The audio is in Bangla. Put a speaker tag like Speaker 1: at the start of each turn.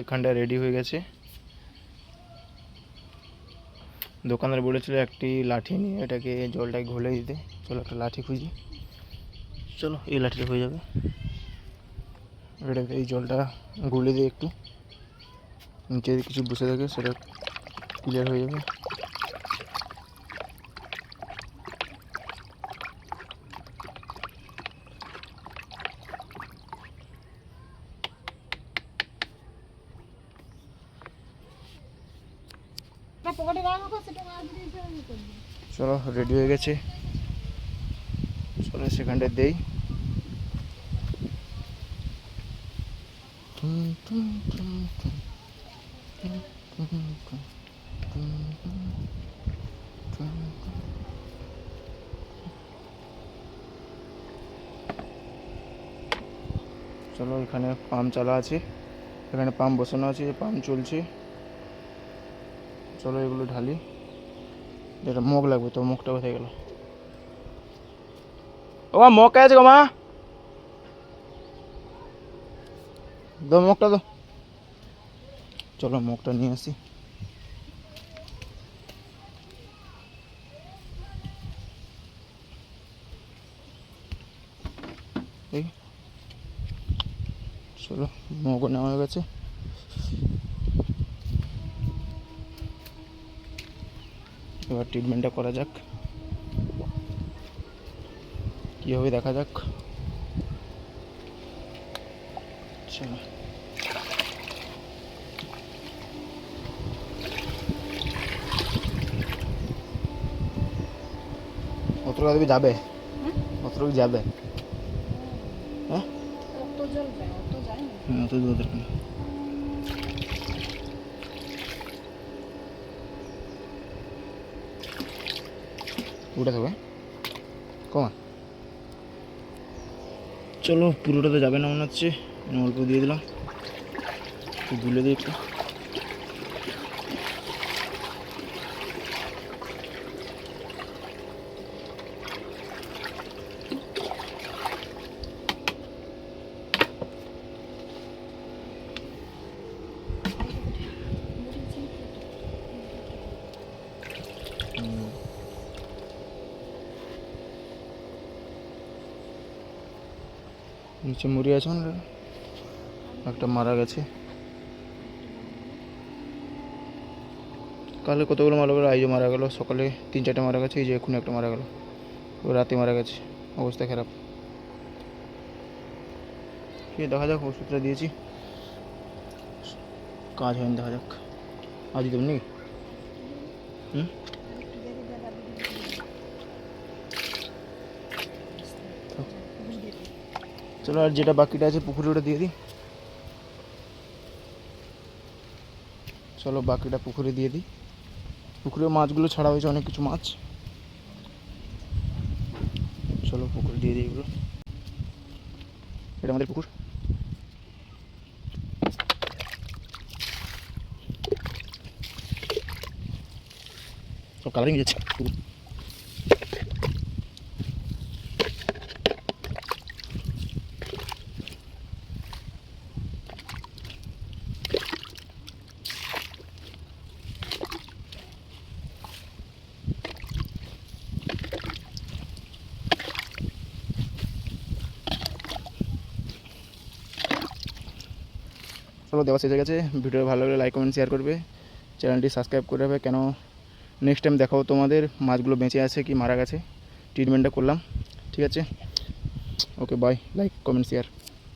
Speaker 1: এখানটা রেডি হয়ে গেছে। দোকানদার বলেছিল একটি লাঠি নিয়ে এটাকে জলটাকে ঘোলে দিতে। চলো একটা লাঠি খুঁজি। চলো এই লাঠিটা হয়ে যাবে। এটাকে এই জলটা গুলে দিয়ে একটু নিচে কিছু বসে থাকে সেটা ক্লিয়ার হয়ে যাবে। চলো রেডি হয়ে গেছে, চলো সেখানটায় দেই। চলো এখানে পাম্প চালা আছে, এখানে পাম্প বসানো আছে, পাম্প চলছে। চলো এগুলো ঢালি। যেটা মগ লাগবে, তো মগটা কোথায় গেল? ও মা মগ কে আছে গো মা? দো মগটা দো। চলো মগটা নিয়ে আসি। এই চলো মগও নেওয়া হয়ে গেছে। এবার ট্রিটমেন্টটা করা যাক, কী হবে দেখা যাক। চলো কতটা তুমি যাবে? কতটুকু যাবে? হ্যাঁ অত জল যায়? অত যায় না, অত জল দরকার নেই। পুরোটা দেবে কমা। চলো পুরোটা তো যাবে না মনে হচ্ছে, অল্প দিয়ে দিলাম, একটু গুলে দিই একটু। নিচে মুড়ি আছে, একটা মারা গেছে। কালে কতগুলো মারা গেলো, আইজও মারা গেলো, সকালে 3-4টে মারা গেছে, এই যে এখন একটা মারা গেলো, রাতে মারা গেছে, অবস্থা খারাপ। ঠিক দেখা যাক, ওষুধটা দিয়েছি, কাজ হয়নি, দেখা যাক। আজ দেবেন নাকি? চলো আর যেটা বাকিটা আছে পুকুরে ওটা দিয়ে দিই। চলো বাকিটা পুকুরে দিয়ে দিই। পুকুরে মাছগুলো ছাড়া হয়েছে, অনেক কিছু মাছ। চলো পুকুরে দিয়ে দিই এগুলো। এটা আমাদের পুকুর। সব কালারিং যাচ্ছে পুকুর। চলো দেওয়া শেষ হয়ে গেছে। ভিডিও ভালো লাগলে লাইক কমেন্ট শেয়ার করবে, চ্যানেলটি সাবস্ক্রাইব করে রাখবে, কেন নেক্সট টাইম দেখাও তোমাদের মাছগুলো বেঁচে আছে কি মারা গেছে। ট্রিটমেন্টটা করলাম, ঠিক আছে। Okay bye, like comment share.